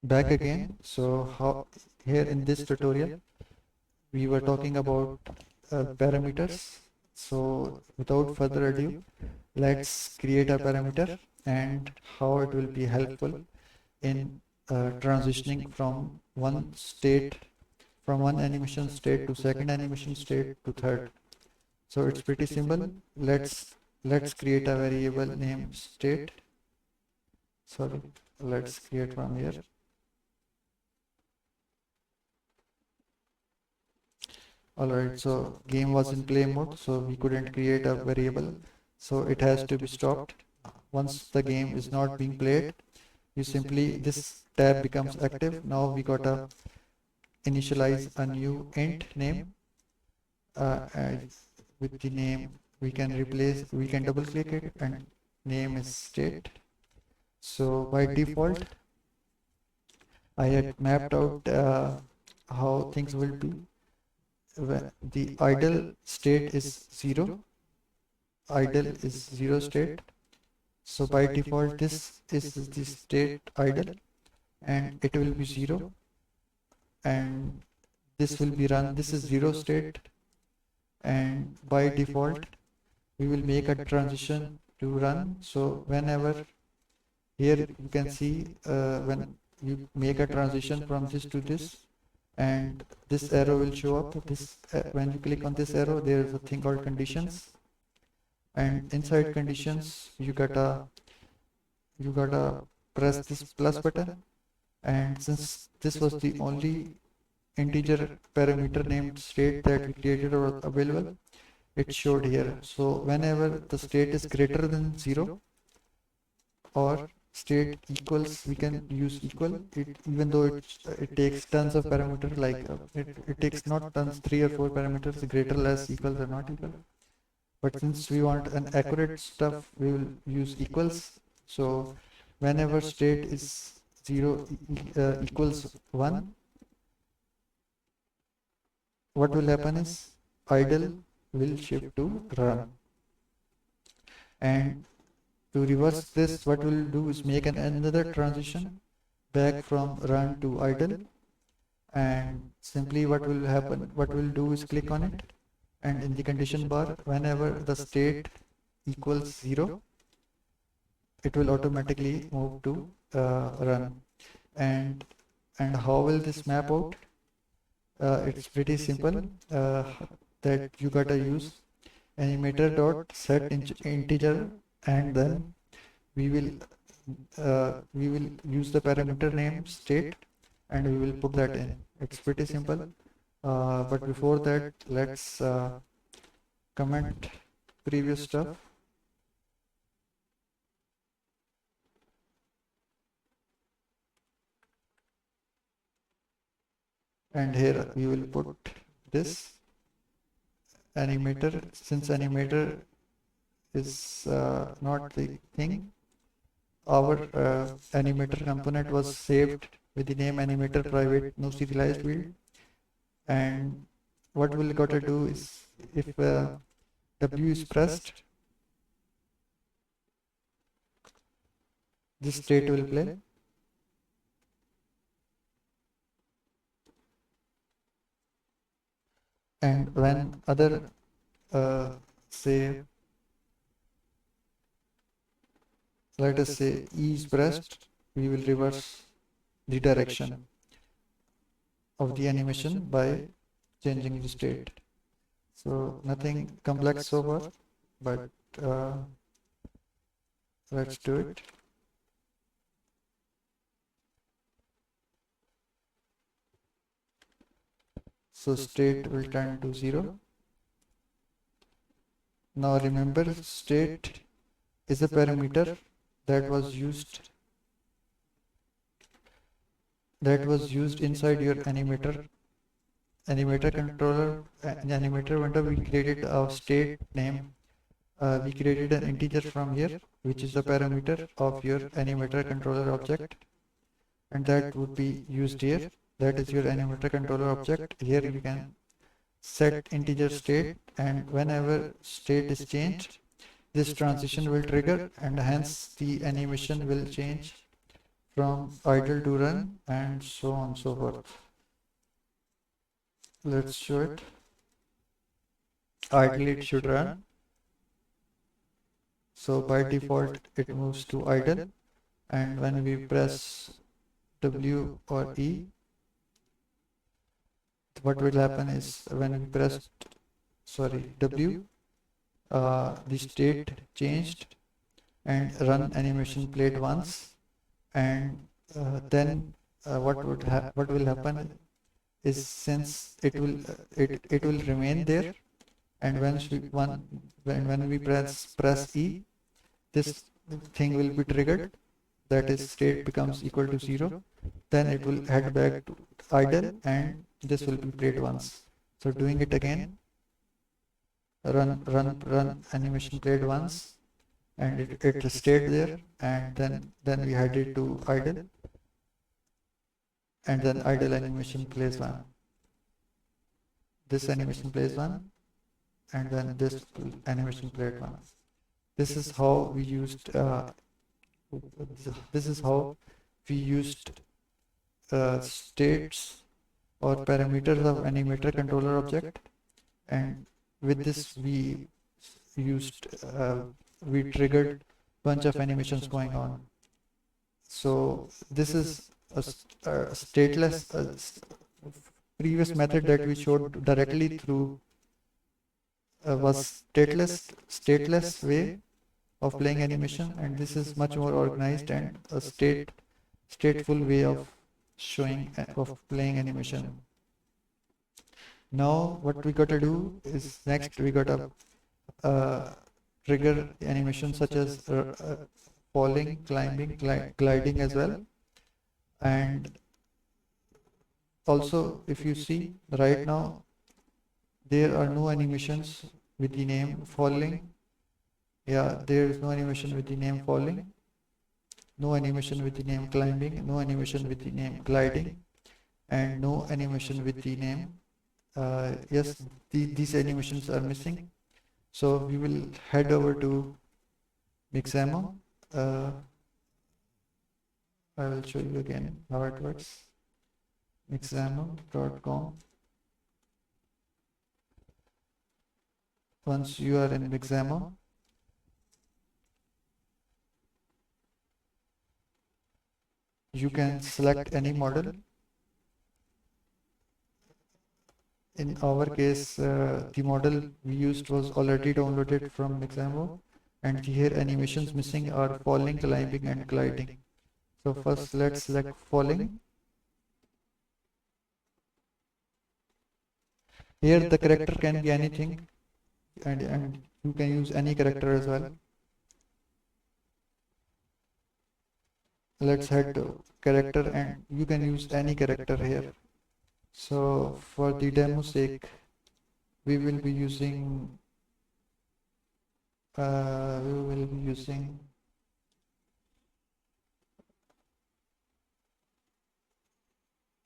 Back again. So how here in this tutorial we were talking about parameters. So without further ado, let's create a parameter and how it will be helpful in transitioning from one animation state to second animation state to third. So it's pretty simple. Let's create a variable name state. Sorry, let's create from here. Alright, so game was in play mode, so we couldn't create a variable, so it has to be stopped. Once the game is not being played, you simply, this tab becomes active. Now we gotta initialize a new int name, and with the name we can double click it and name is state. So by default, I had mapped out how things will be. When the idle state is 0, idle is 0 state. So by default this is the state idle and it will be 0, and this will be run, this is 0 state, and by default we will make a transition to run. So whenever, here you can see when you make a transition from this to this, and this arrow will show up. This when you click on this arrow, there is a thing called conditions, and inside conditions you gotta press this plus button, and since this was the only integer parameter named state that we created or available, it showed here. So whenever the state is greater than 0 or state equals, we can use equal it, even though it takes tons of parameters, like it takes not tons, 3 or 4 parameters, greater, less, equals or not equal. But since we want an accurate stuff, we will use equals. So whenever state is 0 equals 1, what will happen is idle will shift to run. And to reverse this, what we'll do is make another transition back from run to idle, and simply what will happen, what we'll do is click on it, and in the condition bar, whenever the state equals 0, it will automatically move to run. And how will this map out? It's pretty simple, that you gotta use animator.SetInteger, and then we will use the parameter name state and we will put that in. It's pretty simple, but before that, let's comment previous stuff. And here we will put this animator. Since animator is not the thing, our animator component was saved with the name animator private no serialized field. And what we'll gotta do is, if W is pressed, this state will play. And when other say, let us say E is pressed, we will reverse the direction of the animation by changing the state. So nothing complex so far, but let's do it. So state will turn to 0. Now remember, state is a parameter that was used inside your animator controller. Animator window, we created a state name. We created an integer from here, which is the parameter of your animator controller object, and that would be used here. That is your animator controller object. Here you can set integer state, and whenever state is changed, this transition will trigger, and hence the animation will change from idle to run, and so on and so forth. Let's show it. Idle it should run. So by default it moves to idle, and when we press W or E, what will happen is when we press W, the state changed and run animation played once, and then what will happen is, since it will remain there, and when we press E, this thing will be triggered, that is state becomes equal to 0, then it will head back to idle and this will be played once. So doing it again, run animation played once, and it stayed there, and then we had it to idle, and then idle animation plays one, this animation plays one, and then this animation played one. This is how we used this is how we used states or parameters of animator controller object, and with this used we triggered bunch of animations going on. So this is a stateless previous method that we showed directly through was stateless way of playing animation, and this is much more organized and a stateful way of showing of playing animation. Now what we got to do is, next we got to trigger animation such as falling, climbing, gliding as well. And also if you see right now, there are no animations with the name falling. Yeah, there is no animation with the name falling, no animation with the name climbing, no animation with the name gliding, and no animation with the name yes, these animations are missing. So we will head over to Mixamo. I will show you again how it works. Mixamo.com. Once you are in Mixamo, you can select any model. In our case, the model we used was already downloaded from Mixamo, and here animations missing are falling, climbing, and gliding. So first let's select falling. Here the character can be anything, and you can use any character as well. Let's head to character, and you can use any character here. So for the demo sake, we will be using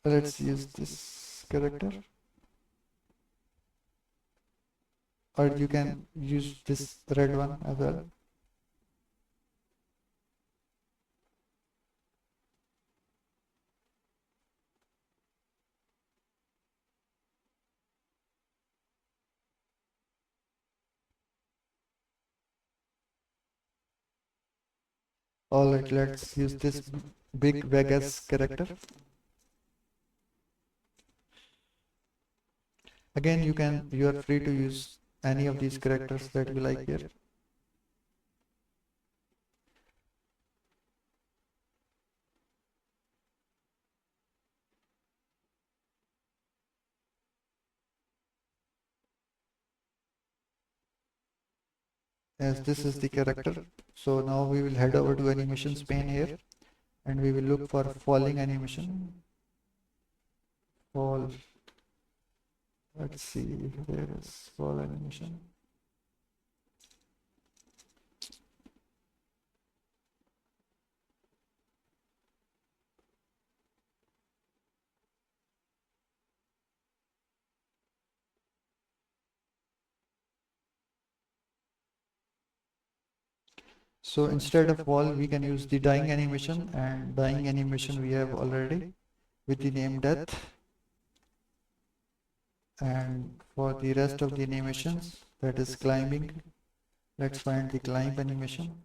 let's use this character, or you can use this red one as well. Alright, let's use this big Vegas character. Again, you are free to use any of these characters that you like here. As this is the character. So now we will head over to animations pane here, and we will look for falling animation. Fall. Let's see if there is fall animation. So instead of wall, we can use the dying animation, and dying animation we have already with the name death. And for the rest of the animations, that is climbing, let's find the climb animation.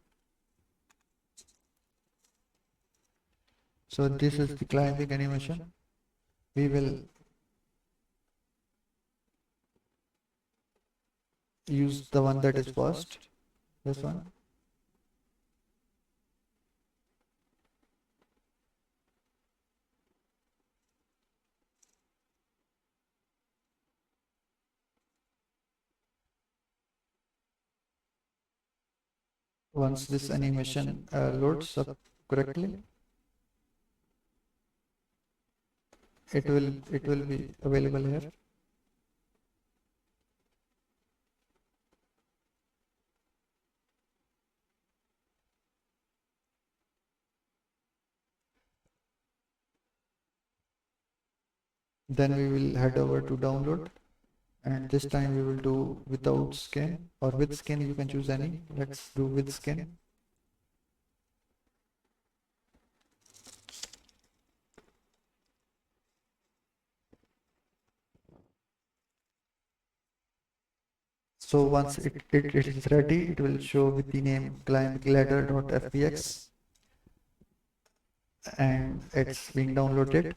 So this is the climbing animation. We will use the one that is first, this one. Once this animation loads up correctly, it will be available here. Then we will head over to download, and this time we will do without skin, or with skin, you can choose any. Let's do with skin. So once it is ready, it will show with the name climbladder.fbx, and it's being downloaded.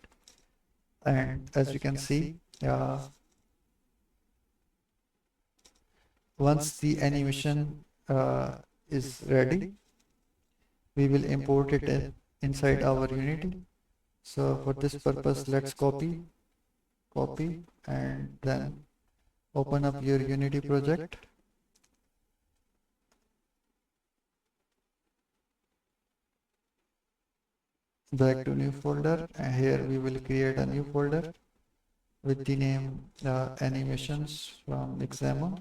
And as you can see, once the animation is ready, we will import it inside our Unity. So for this purpose, let's copy, and then open up your Unity project. Back to new folder, and here we will create a new folder with the name animations from Mixamo.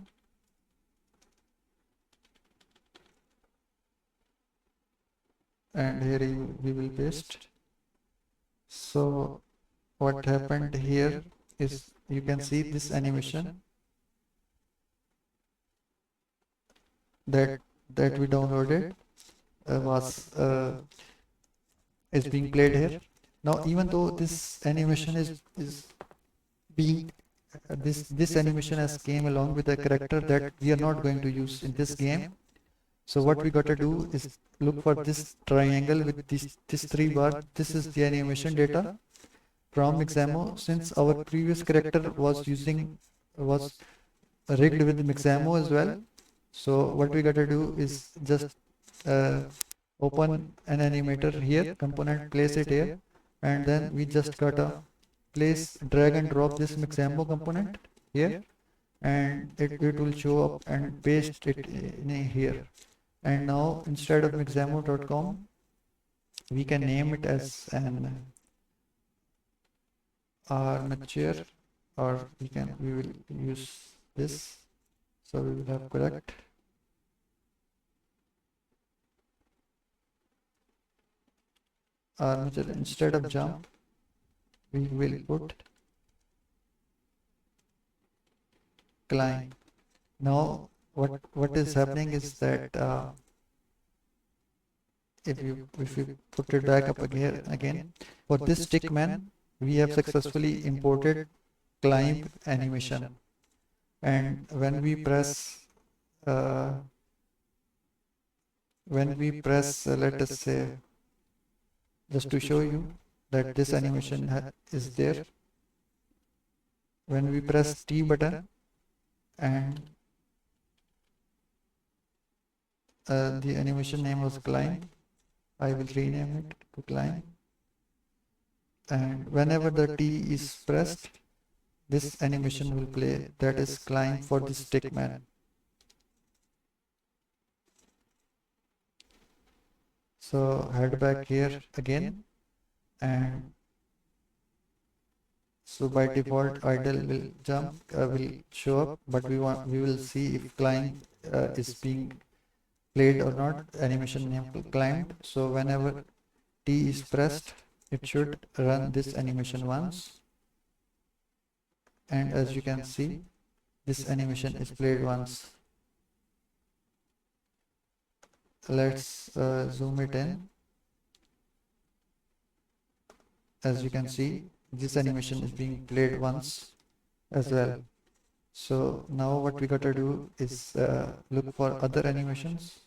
And here we will paste. So what happened here is, you can see this animation that we downloaded was is being played here. Now, even though this animation is being this animation has came along with a character that we are not going to use in this game. So what we got to do is look for this triangle with this three bar. This is the animation data from Mixamo. Since our previous character was rigged with Mixamo as well. So what we got to do is just open an animator here, component, place it here, and then we just gotta place, drag and drop this Mixamo component here, and it will show up, and paste it in here. And now instead of mixamo.com, we can name it as an armature, or we will use this. So we will have correct armature. Instead of jump, we will put climb. Now what is happening is that if you put it back up again, for this stickman, we have successfully imported climb animation. And when we press let us say, just to show you that this animation is there, when we press T button, and the animation name was climb, I will rename it to climb, and whenever the T is pressed, this animation will play, that is climb for the stickman. So head back here again, and so by default idle will will show up, but we will see if climb is being played or not. Animation name climbed. So whenever T is pressed, it should run this animation once, and as you can see, this animation is played once. let's zoom it in. As you can see, this animation is being played once as well. So now what we gotta do is look for other animations.